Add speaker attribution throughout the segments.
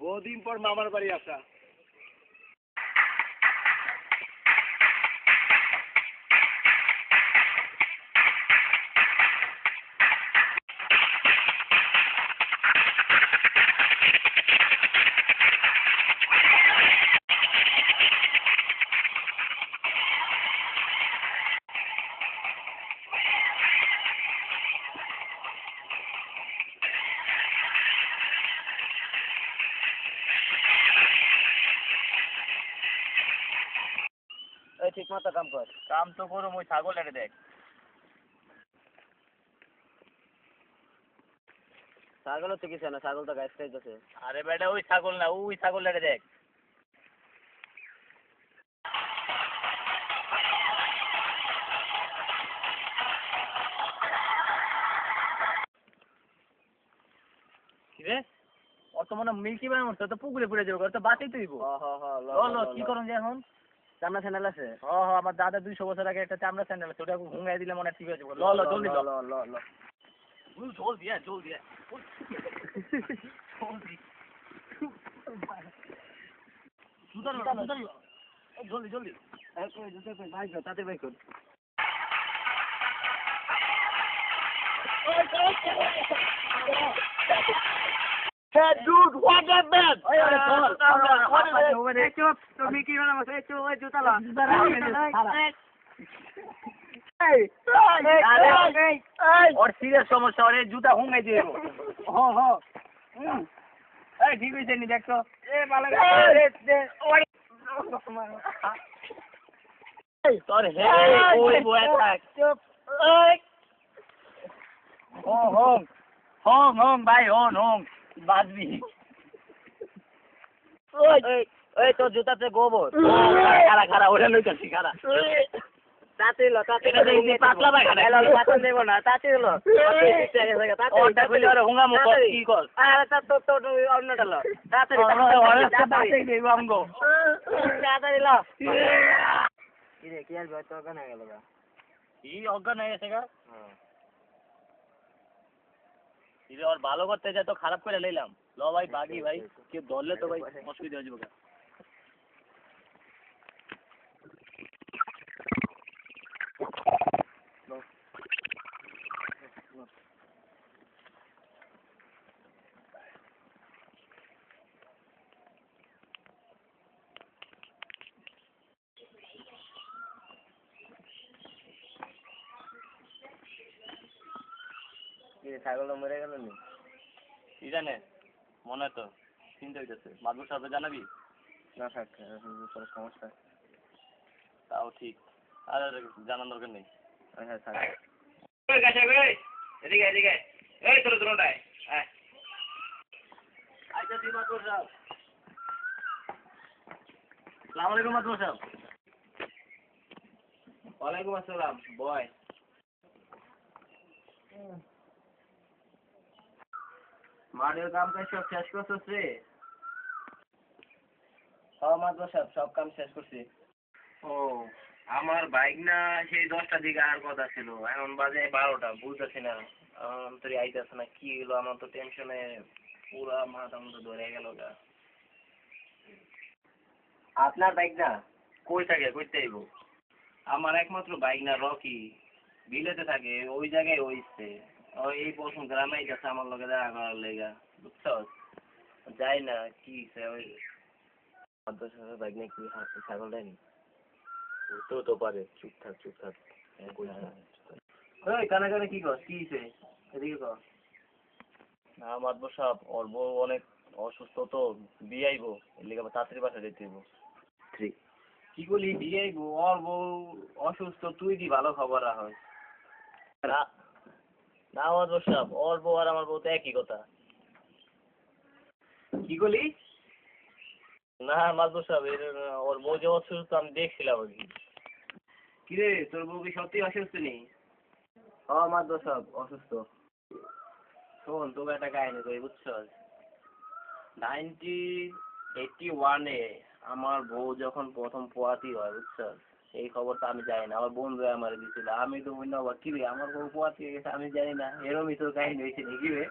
Speaker 1: বহুদিন পর মামার বাড়ি আসা।
Speaker 2: ঠিক মতো কাম কর।
Speaker 1: কাম তো করো, ওই ছাগল এনে দেখ।
Speaker 2: ছাগল তো কিছু না, ছাগল তো গাছ খাইতেছে।
Speaker 1: আরে বেটা ওই ছাগল না, ওই ছাগল এনে দেখ। কিরে অত মনে মিল্কি বানাবো, তো পুকুরে পড়ে যাবো, তো বাঁচাই তুই কি করুন যে এখন
Speaker 2: চামড়া স্যান্ডেল আছে?
Speaker 1: আমার দাদা 200 বছর আগে একটা চামড়া স্যান্ডেল আছে, ওটা হুঙ্গাই দিলে মনে ঠিক হয়ে যাবো। জলদি জলদি জলদি জলদি জলদি
Speaker 2: তাতে ভাই কর।
Speaker 1: Hey dude, what that man? Or serious সমস্যা, ওর জুতা হুঙ্গাই দিয়ে ঠিক হয়েছে নি দেখছো? তোর হোম ভাই হোম বাজবি।
Speaker 2: ওই তোর জুতাতে গোবর।
Speaker 1: খারা ওটা লইতাছি খারা।
Speaker 2: তাড়াতাড়ি
Speaker 1: পাতলা পায়খানা
Speaker 2: পাতলা দেবো না, তাড়াতাড়ি লো।
Speaker 1: ওটা কইলে ওরে হুঙ্গা মুখ কি কর?
Speaker 2: আরে তোর অন্যটা লো।
Speaker 1: তাড়াতাড়ি দেব আমগো।
Speaker 2: তাড়াতাড়ি লো। কি রে, কি আর ভয় তো অজ্ঞান হয়ে গেল গা?
Speaker 1: কি অজ্ঞান হয়ে গেছে গা? ওর ভালো করতে যায় তো খারাপ করে লইলাম। ল ভাই বাগি ভাই, কেউ ধরলে তো ভাই অসুবিধা হয়ে যাবে।
Speaker 2: ছাগল মরে গেল নি?
Speaker 1: কি জানে, মনে তো চিন্তা হইতেছে। মাদুর সাহেব জানাবি
Speaker 2: না থাক, সমস্যা।
Speaker 1: তাও ঠিক, আর জানার দরকার নেই।
Speaker 2: হ্যাঁ থাক।
Speaker 1: এদিকে এদিকে এই তোর তোরটাই আচ্ছা দি মাদুর সাহেব। আসসালামু আলাইকুম মাদুর সাহেব।
Speaker 2: ওয়ালাইকুম আসসালাম। বয়। মাঠের কাম কাজ সব শেষ করছিস রে?
Speaker 1: মাত্র সব কাম শেষ করছি।
Speaker 2: ও আমার বাইক না সেই 10টার দিকে আর কথা ছিল, এখন বাজে 12টা, বুঝতেছি না তোর আইতেছে না কি হলো, আমার তো টেনশনে পুরা মাথা মতো ধরে গেল গা।
Speaker 1: আপনার বাইক না?
Speaker 2: কই থাকে, কইতে আইব? আমার একমাত্র বাইক না রকি বিলেতে থাকে, ওই জায়গায় হইছে। ওই এই প্রথম গ্রামে গেছে আমার লগে দেখা করার লেগা, বুঝছস? যাই না কি হইছে ওই
Speaker 1: মাদ্রাসার বাইক নিয়ে কি ছাগল দেয়নি? তো পারে, চুপ থাক।
Speaker 2: ওই কানে কি কর, কি হইছে এদিকে কর।
Speaker 1: না মাতবর সাহেব, ওর বউ অনেক অসুস্থ তো, বিয়ে আইবো, এর লিগে আবার তাড়াতাড়ি বাসা যেতে হইব।
Speaker 2: কি বলি বিয়ে আইবো, ওর বউ অসুস্থ, তুই দি ভালো খবর রাখস।
Speaker 1: না না মাতবর সাহেব, ওর বউ আর আমার বউ তো একই কথা।
Speaker 2: কি বলি?
Speaker 1: না মাতবর সাহেব, ওর বউ যে অসুস্থ আমি দেখছিলাম আর কি।
Speaker 2: কিরে তোর বউ কি সত্যি অসুস্থ নেই?
Speaker 1: হ্যাঁ মাতবর সাহেব অসুস্থ।
Speaker 2: শোন তোকে একটা কাহিনী কই, বুঝছস? 1981-এ আমার বউ যখন প্রথম পোয়াতি হয়, বুঝছস? এই খবরটা আমি জানি না, আমার বন্ধু আমার দিছিল, আমি তো মনে হবো কি রে আমার বউ পোয়াতি হয়ে গেছে, আমি জানি না, এরমই তোর কাহিনী হয়েছে নাকি রে?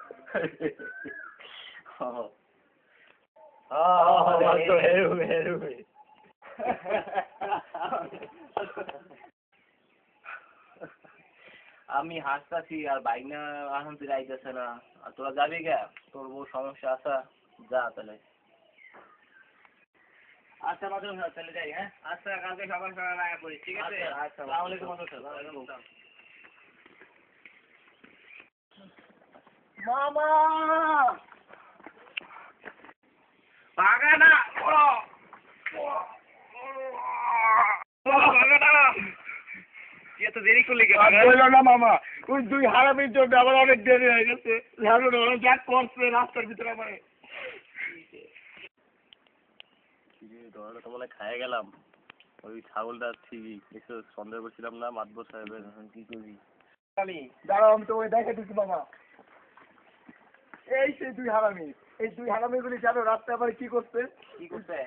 Speaker 2: আমি হাসতাছি আর বাইক না এখন তুই যাইতেছে না, আর তোরা যাবি কে? তোর বউ সমস্যা আছে, যা তাহলে। আচ্ছা মাত্র তাহলে যাই, হ্যাঁ? আচ্ছা কালকে সকাল সকাল আয়া পড়ি, ঠিক আছে?
Speaker 1: আচ্ছা,
Speaker 2: আসসালামু আলাইকুম মাত্র সাহেব। মামা বাগানা এত দেরি করলি কেন?
Speaker 3: না মামা, ওই 2 হারামির জন্য আমার অনেক দেরি হয়ে গেছে। যা করছে রাস্তার ভিতরে আমার।
Speaker 1: ধরো তো মনে খাইয়ে গেলাম, ওই ছাগলটা ঠিকই একটু সন্দেহ করছিলাম না মাতবর সাহেবের, এখন কি করবি?
Speaker 2: আমি
Speaker 3: দাঁড়াও আমি তোমাকে দেখে দিচ্ছি মামা। এই সেই 2 হারামি, এই 2 হারামিগুলি জানো রাস্তায় আবার কি করছে?
Speaker 2: কি করতে?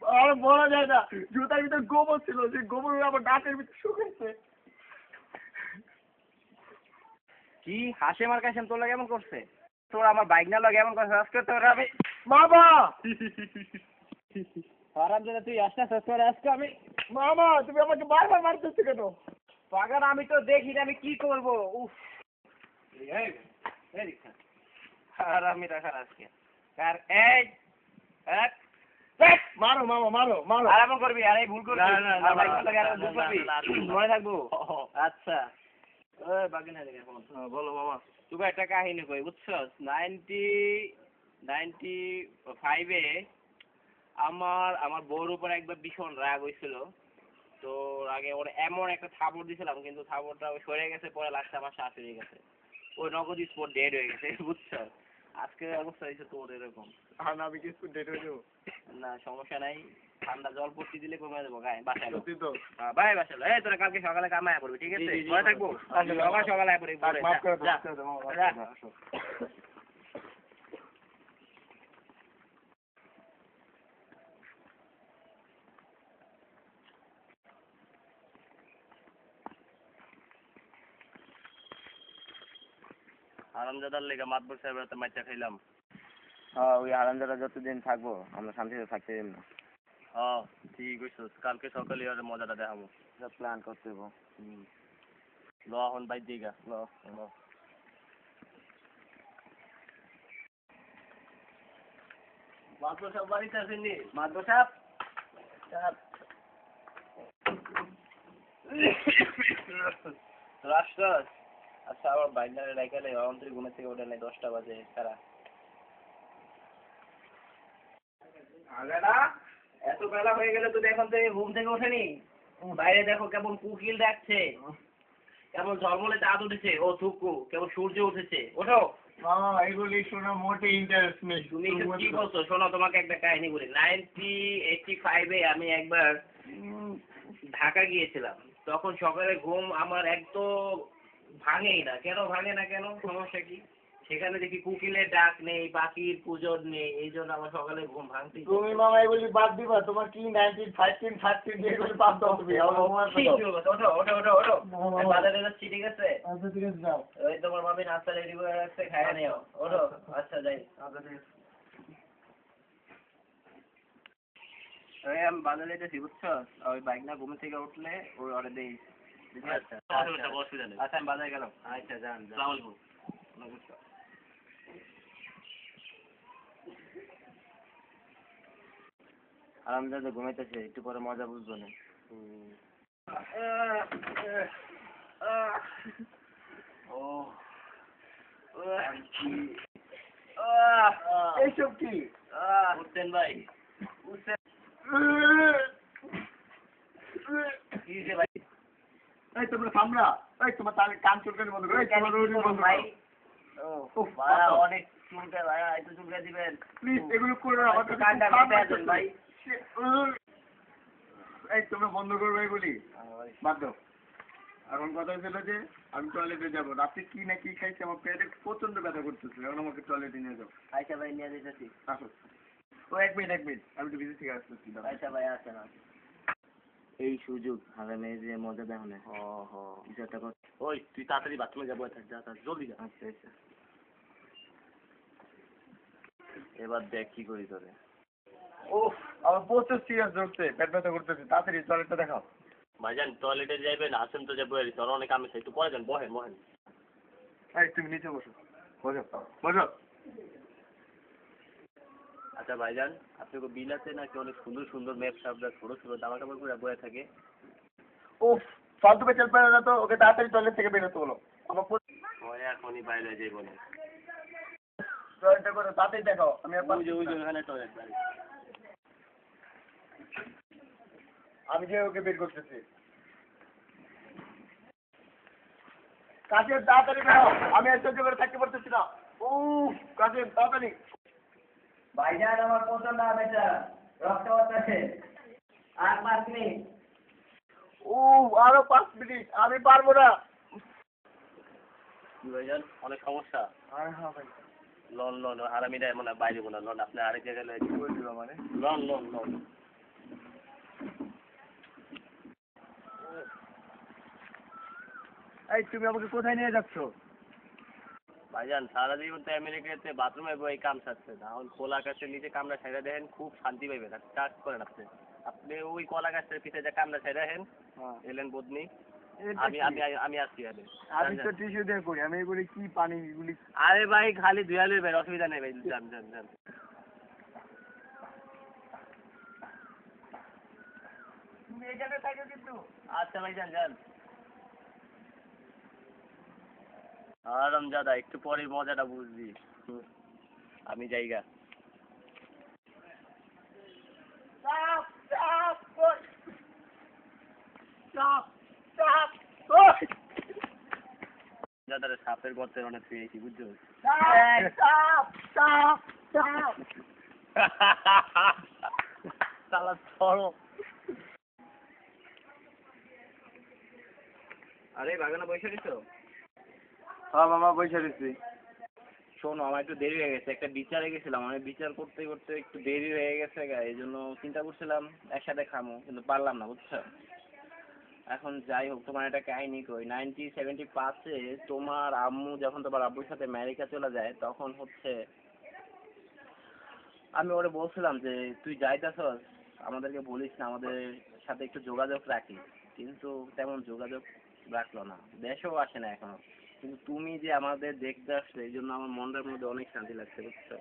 Speaker 3: আর বলা যায় না, জুতার ভিতরে গোবর ছিল, সেই গোবর আমার দাঁতের ভিতরে শুকাইছে।
Speaker 2: কি হাসে আমার কাছে তোর লাগে এমন করছে? তোর আমার বাইক না লাগে এমন করছে, আজকে তোর আমি
Speaker 3: মামা
Speaker 2: খারাপ জায়গা তুই আসতে তোর আজকে আমি
Speaker 3: মামা তুমি আমাকে বারবার মারতেছো কেন?
Speaker 2: বাগান আমি তো দেখি না, আমি কি করবো? উফ আর আমি রাখার আজকে আর এই এক
Speaker 3: মারো মামা মারো মারো।
Speaker 2: আর এমন করবি, আর এই ভুল করবি, আর বাইক লাগে আর ভুল করবি, মনে থাকবো। আচ্ছা ওই বাগান হারে এখন
Speaker 3: বলো মামা।
Speaker 2: তুই একটা কাহিনী কই, বুঝছস? 1995-এ আমার বউর উপর একবার ভীষণ রাগ হয়েছিল। তো আগে ওর এমন একটা থাপড় দিছিলাম, কিন্তু থাপড়টা ওই সরে গেছে, পরে লাস্টে আমার শ্বাস হয়ে গেছে, ওই নগদ স্পট ডেড হয়ে গেছে, বুঝছস? আজকের অবস্থা হয়েছে তোর এরকম।
Speaker 3: আর আমি কি ডেট হয়ে যাবো?
Speaker 2: না সমস্যা নাই, ঠান্ডা জল পড়তে দিলে কমে যাবো গায়ে, বাসায়
Speaker 3: সত্যি তো?
Speaker 2: ভাই বাসায় এই তোরা কালকে সকালে কামে আয়া পড়বি, ঠিক আছে? মনে থাকবো, সকাল সকালে আয়া পড়বি।
Speaker 3: মাফ করে
Speaker 2: যা,
Speaker 3: দাও মামা।
Speaker 2: যা।
Speaker 3: আসো।
Speaker 1: আরামজাদার লেগে মাতবর সাহেবের হাতে মাইচা খাইলাম।
Speaker 2: হ্যাঁ ওই আরামদাদা যতদিন থাকবো আমরা শান্তিতে থাকতে দিন না।
Speaker 1: হ্যাঁ ঠিক কইছস, কালকে সকালে আর মজাটা দেখাবো।
Speaker 2: সব প্ল্যান করতে হবো।
Speaker 1: ল এখন বাইর দিগা ল। মাতবর সাহেব বাড়িতে আছেন নি?
Speaker 2: মাদব সাহেব রাষ্ট্র আচ্ছা আবার বাইনারে রাইখালে অন্তরি ঘুমের থেকে ওঠে নাই, 10টা বাজে তারা এত বেলা হয়ে গেলে তো এখন থেকে ঘুম থেকে ওঠেনি। বাইরে দেখো কেমন কুকিল ডাকছে, কেমন ঝলমলে চাঁদ উঠেছে, ও থুকু কেমন সূর্য উঠেছে। ওঠো
Speaker 3: মামা এগুলি শোনা মোটে ইন্টারেস্ট নেই।
Speaker 2: তুমি কি বলছো? শোনো তোমাকে একটা কাহিনী বলি। 1985-এ আমি একবার ঢাকা গিয়েছিলাম, তখন সকালে ঘুম আমার একদম ভাঙেই না। কেন ভাঙে না, কেন সমস্যা কি? সেখানে দেখি কোকিলের ডাক নেই, পাখির পুজোর নেই, এই জন্য আমার সকালে ঘুম ভাঙতেই
Speaker 3: তুমি মামা এগুলি বাদ দিবা, তোমার কি 19, 13, 13 এগুলি বাদ দাও তুমি।
Speaker 2: ওঠো ওঠো ওঠো ওঠো বাজারে যাচ্ছি, ঠিক আছে?
Speaker 3: আচ্ছা ঠিক আছে যাও।
Speaker 2: ওই তোমার মামি নাস্তা রেডি করে রাখছে, খাইয়া নিও। ওঠো, আচ্ছা যাই।
Speaker 3: আচ্ছা ঠিক আছে।
Speaker 2: ওই আমি বাজারে যেতেছি, বুঝছো? ওই বাইক না ঘুম থেকে উঠলে ওই অর্ডার দেই। আচ্ছা আচ্ছা আমি বাজারে গেলাম। আচ্ছা যান। আরামদাদা ঘুমাইতেছে, একটু পরে মজা বুঝবো না।
Speaker 3: এইসব কি?
Speaker 2: উঠছেন ভাই? কি যে ভাই?
Speaker 3: এই তোমরা থামরা, এই তোমার তাহলে কান চুলকানি বন্ধ করো, এই তোমার রুটি বন্ধ
Speaker 2: ভাই
Speaker 3: করো।
Speaker 2: ভাইয়া অনেক চুলকে, ভাইয়া একটু চুলকে দিবেন
Speaker 3: প্লিজ এগুলো করে না, আমার কাছে
Speaker 2: কানটা
Speaker 3: খুব খারাপ
Speaker 2: কেটে দেন ভাই।
Speaker 3: লাগতেছে। এই তোমরা বন্ধ করবে এগুলি, বাদ দাও। এখন কথা ছিল যে আমি টয়লেটে যাবো, রাতে কি না কি খাইছি, আমার পেটে প্রচন্ড ব্যথা করতেছে, এখন আমাকে টয়লেটে নিয়ে যাও।
Speaker 2: আচ্ছা ভাই নিয়ে যেতেছি।
Speaker 3: আসো। ও এক মিনিট আমি একটু বিজি থেকে আসতেছি।
Speaker 2: আচ্ছা ভাই আসেন আসেন। এই সুযোগ হারামে যে মজা দেখো না। যেটা ওই তুই তাড়াতাড়ি বাথরুমে যাবো, যা জলদি যা। আচ্ছা আচ্ছা এবার দেখ কি করি তোরে।
Speaker 3: ওহ আমার প্রচুর সিরিয়াস ধরছে, পেট ব্যথা করতেছে, তাড়াতাড়ি টয়লেটটা দেখাও।
Speaker 2: ভাইজান টয়লেটে যাইবেন, আসেন তো যাবো, তোর অনেক কাম আছে, একটু পরে যান, বহেন বহেন।
Speaker 3: এই তুমি নিচে বসো, বসো বসো।
Speaker 2: আচ্ছা ভাইজান আপনাকে বিল আছে নাকি? অনেক সুন্দর সুন্দর ম্যাপ সাপরা ছোট ছোট জামা কাপড় করে বয়ে থাকে।
Speaker 3: উফ ফালতু পেঁচাল পারে না তো, ওকে তাড়াতাড়ি টয়লেট থেকে বেরোতে বলো। আমার
Speaker 2: ওই এখনই বাইরে যাইব না।
Speaker 3: টয়লেটটা করো, তাড়াতাড়ি দেখাও। আমি আর
Speaker 2: ওই যে ওখানে টয়লেট।
Speaker 3: আমি যে ওকে বের করতেছি। কাজের তাড়াতাড়ি বেরো, আমি আর সহ্য করে থাকতে পারতেছি না। উফ কাজের তাড়াতাড়ি।
Speaker 1: ভাইজান আমার পছন্দ বেটা, রক্ত আছে আর 5 মিনিট।
Speaker 3: আরো 5 মিনিট, আমি পারবো না।
Speaker 2: কি ভাইজান অনেক সমস্যা?
Speaker 3: হ্যাঁ ভাই।
Speaker 2: লন লন হারামিটা এমন বাইরে বলা লন, আপনি আরেক জায়গায় লন।
Speaker 3: কি বলছিল মানে?
Speaker 2: Loan loan loan.
Speaker 3: এই তুমি আমাকে কোথায় নিয়ে যাচ্ছ?
Speaker 2: ভাইজান সারা জীবন তো আমেরিকাতে বাথরুমে বই কাম ছাড়ছে না, এখন খোলা আকাশের নিচে কামড়া ছেড়ে দেখেন, খুব শান্তি পাইবেন। কাজ করেন আপনি, আপনি ওই কলা গাছের পিছিয়ে যে কামড়া ছেড়ে দেখেন এলেন বদনি। আমি আমি আমি আসছি।
Speaker 3: আমি তো টিস্যু দিয়ে করি, আমি এগুলি কি পানি এগুলি।
Speaker 2: আরে ভাই খালি ধুয়ালে ভাই, অসুবিধা নেই ভাই, যান যান যান।
Speaker 3: তুমি এখানে থাকো কিন্তু।
Speaker 2: আচ্ছা ভাই যান যান। আরাম দাদা একটু পরে মজাটা বুঝবি। আমি জায়গা দাদা সাপের গর্তের অনেক পেয়েছি, বুঝছো? তালা ধরো। আরে বাগানে বসে দিছো?
Speaker 3: হ্যাঁ মামা বসে দিচ্ছি।
Speaker 2: শোনো আমার একটু দেরি হয়ে গেছে, একটা বিচারে গেছিলাম, আমি বিচার করতে করতে একটু দেরি হয়ে গেছে, এই জন্য চিন্তা করছিলাম একসাথে খামো, কিন্তু পারলাম না, বুঝছো? এখন যাই হোক, তোমার একটা কাহিনী কই। 1975-এ তোমার আম্মু যখন তোমার আব্বুর সাথে আমেরিকা চলে যায়, তখন হচ্ছে আমি ওরে বলছিলাম যে তুই যাইতাছস, আমাদেরকে বলিস না, আমাদের সাথে একটু যোগাযোগ রাখিস, কিন্তু তেমন যোগাযোগ রাখলো না, দেশেও আসে না এখনো। কিন্তু তুমি যে আমাদের দেখতে আসলে, এই জন্য আমার মনটার মধ্যে অনেক শান্তি লাগছে, বুঝছো?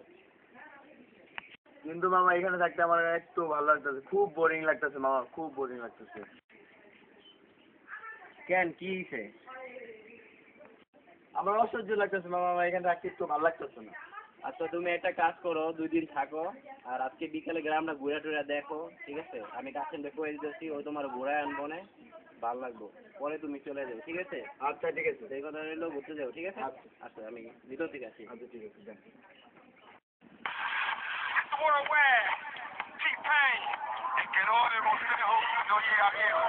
Speaker 3: কিন্তু মামা এখানে থাকতে আমার একটু ভালো লাগতেছে, খুব বোরিং লাগতেছে মামা, খুব বোরিং লাগতেছে।
Speaker 2: কেন কি হয়েছে?
Speaker 3: আমার অসহ্য লাগতেছে মামা, আমার এখানে থাকতে একটু ভালো লাগতেছে না।
Speaker 2: আচ্ছা তুমি একটা কাজ করো, 2 দিন থাকো, আর আজকে বিকালে গ্রামটা ঘুরে টুরে দেখো, ঠিক আছে? আমি কাছে দেখে দিতেছি, ওই তোমার ঘোরায় আনবো না, ভালো লাগবো, পরে তুমি চলে যাও, ঠিক আছে?
Speaker 3: আচ্ছা ঠিক আছে।
Speaker 2: সেই কথা রইলো, ঘুরতে যাও, ঠিক আছে? আচ্ছা আমি ভিতর থেকে আসি।
Speaker 3: আচ্ছা ঠিক আছে।
Speaker 4: T-Pain, el que no le consejo no llega viejo.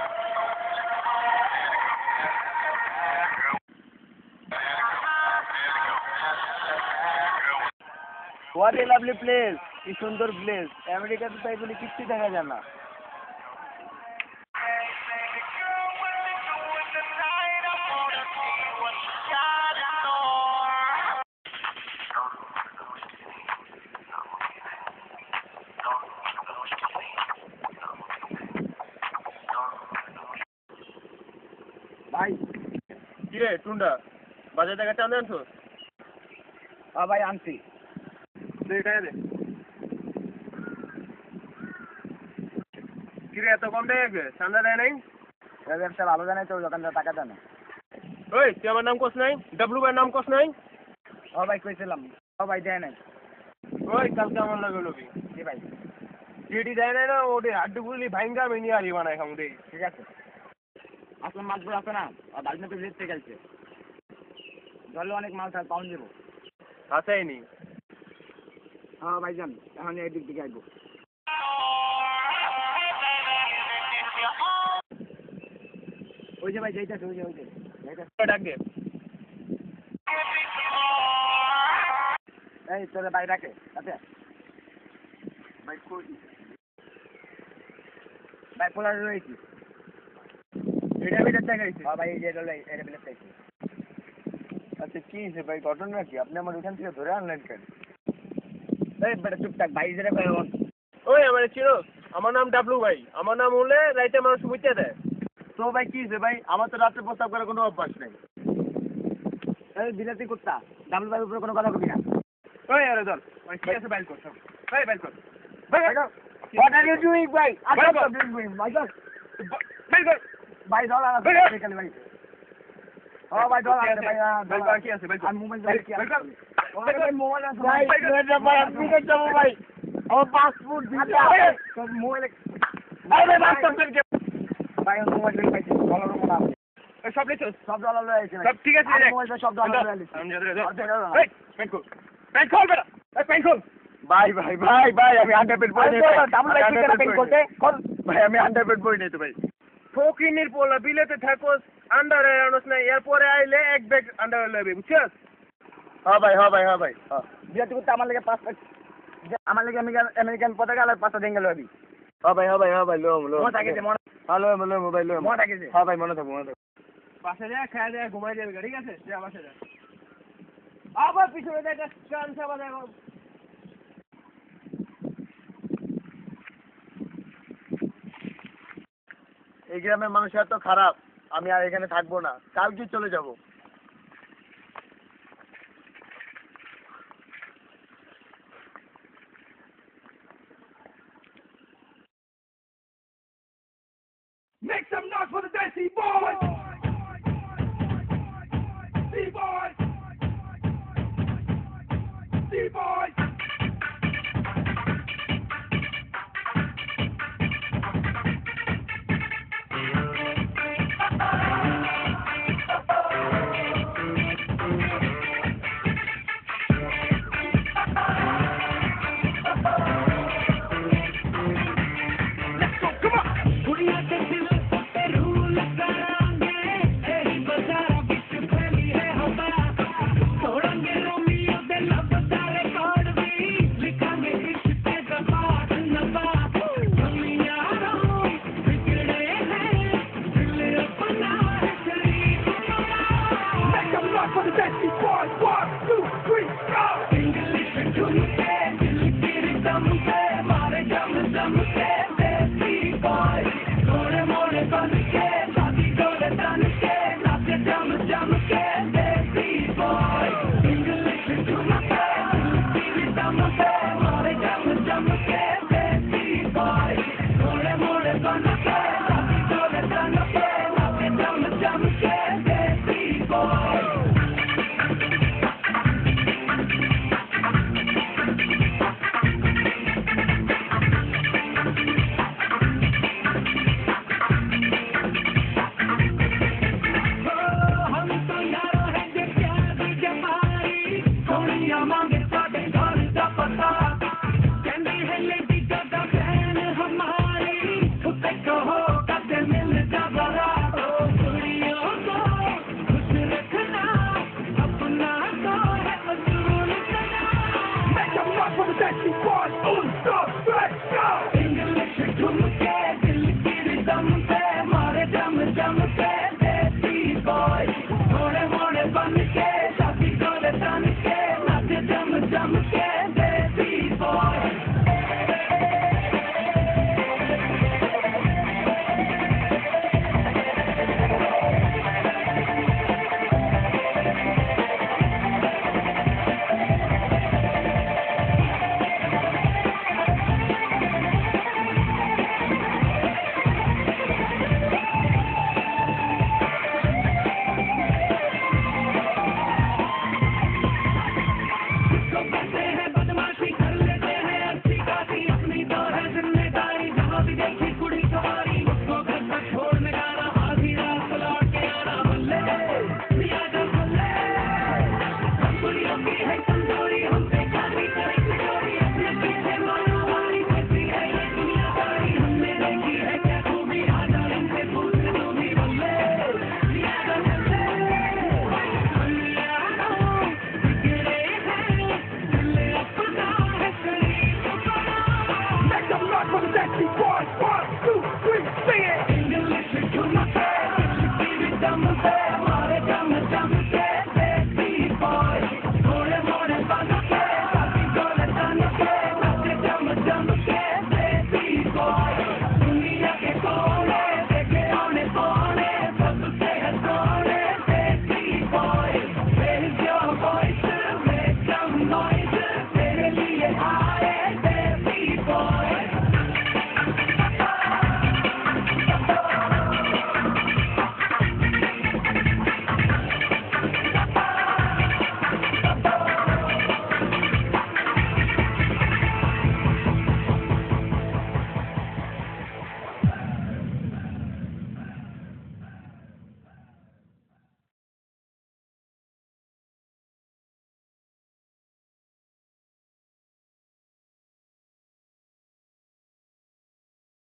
Speaker 1: What a lovely place, কি সুন্দর প্লেস। আমেরিকাতে তো এগুলি কিচ্ছু দেখা যায় না। ভাই
Speaker 2: কি রে টুন্ডা, বাজার টাকা টান আনছো?
Speaker 1: হ্যাঁ ভাই আনছি।
Speaker 2: তুই টাকা দে। কি রে এত কম টাকা চান্দা দেয় নাই?
Speaker 1: ব্যবসা ভালো জানাই তো, দোকানদার টাকা দেয় না।
Speaker 2: ওই তুই আমার নাম কস নাই? ডাবলু ভাইয়ের নাম কস নাই?
Speaker 1: হ্যাঁ ভাই কইছিলাম, হ্যাঁ ভাই দেয় নাই।
Speaker 2: ওই কালকে আমার লাগে লবি
Speaker 1: জি ভাই
Speaker 2: যেটি দেয় নাই না ওটি হাড্ডুগুলি ভাইঙ্গা মেনি আরি বানাই খাম রে।
Speaker 1: ঠিক আছে। আসলে মাছগুলো আছে না, আর বাড়িতে তো যেতে গেছে, ধরলে অনেক মাল থাকে, পাউন্ড দেবো।
Speaker 2: আছেই নি।
Speaker 1: হ্যাঁ ভাই যান, এখন এই দিক দিকে আসবো। ওই যে ভাই যাইতেছে, ওই যে যাইতেছে।
Speaker 2: ডাক দে।
Speaker 1: এই তোরে ভাই রাখে আচ্ছা
Speaker 3: ভাই কই
Speaker 1: ভাই পোলার রয়েছি।
Speaker 2: এটা ভিতর দেখাইছে।
Speaker 1: হ্যাঁ ভাই এই যে এটা বিলেট চাইছি।
Speaker 3: আচ্ছা কি হয়েছে ভাই, ঘটনা কি? আপনি আমার ওখান থেকে ধরে আনলেন কেন?
Speaker 1: এই বেটা চুপ থাক ভাই, যেটা কই এখন।
Speaker 2: ওই আমার চিনো, আমার নাম ডাবলু ভাই। আমার নাম হলে রাইতে মানুষ বুঝতে দেয়।
Speaker 3: তো ভাই কি হয়েছে ভাই? আমার তো রাত্রে প্রস্তাব করার কোনো অভ্যাস নেই।
Speaker 1: এই বিলাতি কুত্তা, ডাবল ভাইয়ের উপরে কোনো কথা কবি না।
Speaker 2: ওই আরে দল ওই কি আছে বাইল কর সব। ভাই বাইল কর।
Speaker 1: What are you doing ভাই?
Speaker 2: Bye,
Speaker 1: What
Speaker 2: bye.
Speaker 1: are you doing ভাই?
Speaker 2: বাইল কর।
Speaker 1: ভাই ডলার আছে
Speaker 2: Bye, bye.
Speaker 1: এখানে ভাই। হ্যাঁ ভাই ডলার আছে ভাই।
Speaker 2: বাইল কর কি আছে বাইল কর।
Speaker 1: আর মোবাইল ভাই কি
Speaker 2: বাইল
Speaker 1: আছে?
Speaker 2: কর।
Speaker 1: ভাই মোবাইল আছে
Speaker 2: ভাই,
Speaker 1: ভাই।
Speaker 2: এটা ভাই, আপনি কে যাবো ভাই?
Speaker 1: আমার পাসপোর্ট দিতে
Speaker 2: ভাই,
Speaker 1: হবে। তোর মোবাইল
Speaker 2: ভাই ভাই বাস করছেন কে?
Speaker 1: ভাই মোবাইল ভাই পাইছি ডলার মতো আছে।
Speaker 2: ওই সব লিখছো?
Speaker 1: সব ডলার লয়ে আইছে ভাই।
Speaker 2: সব ঠিক আছে
Speaker 1: আর
Speaker 2: দেখ।
Speaker 1: মোবাইল সব ডলার লয়ে আইছে।
Speaker 2: আমি যাদের দাও।
Speaker 1: আচ্ছা, দাও।
Speaker 2: এই পেন কর। পেন কর বেটা। এই পেন কর।
Speaker 3: ভাই ভাই ভাই ভাই আমি আন্ডারপেড পরে নেই।
Speaker 1: ডাবল ভাই কি করে পেন করতে? কর
Speaker 3: ভাই আমি আন্ডারপেড পরে নেই তো ভাই।
Speaker 2: ফকিনির পোলা বিলেতে থাকোস আন্ডারে আনোস না, এরপরে আইলে এক ব্যাগ আন্ডারে লইবে বুঝছস?
Speaker 3: হ্যাঁ ভাই হ্যাঁ ভাই হ্যাঁ ভাই হ্যাঁ।
Speaker 1: বিরাট করতে আমার লাগে পাঁচটা, আমার লাগে আমেরিকান পতাকা আর পাঁচটা ডেঙ্গা লবি।
Speaker 3: হ্যাঁ ভাই হ্যাঁ ভাই হ্যাঁ ভাই লো লো।
Speaker 1: মনে থাকে যে মনে
Speaker 3: হ্যাঁ লো লো মোবাইল লো।
Speaker 1: মনে থাকে যে।
Speaker 3: হ্যাঁ ভাই মনে থাকবো মনে থাকবো।
Speaker 2: পাশে যা খায় যা ঘুমাই যাবে ঠিক আছে? যা পাশে যা। আবার পিছনে যা কান সাবা দেখো।
Speaker 3: এই গ্রামের মানুষ এত খারাপ, আমি আর এখানে থাকবো না, কালকে চলে যাব।
Speaker 4: Make some noise for the Desi Boys! D-Boys! D-Boys! Let's go, come on! from the Destiny Boys. 1, 2, 3, sing it. And you listen to my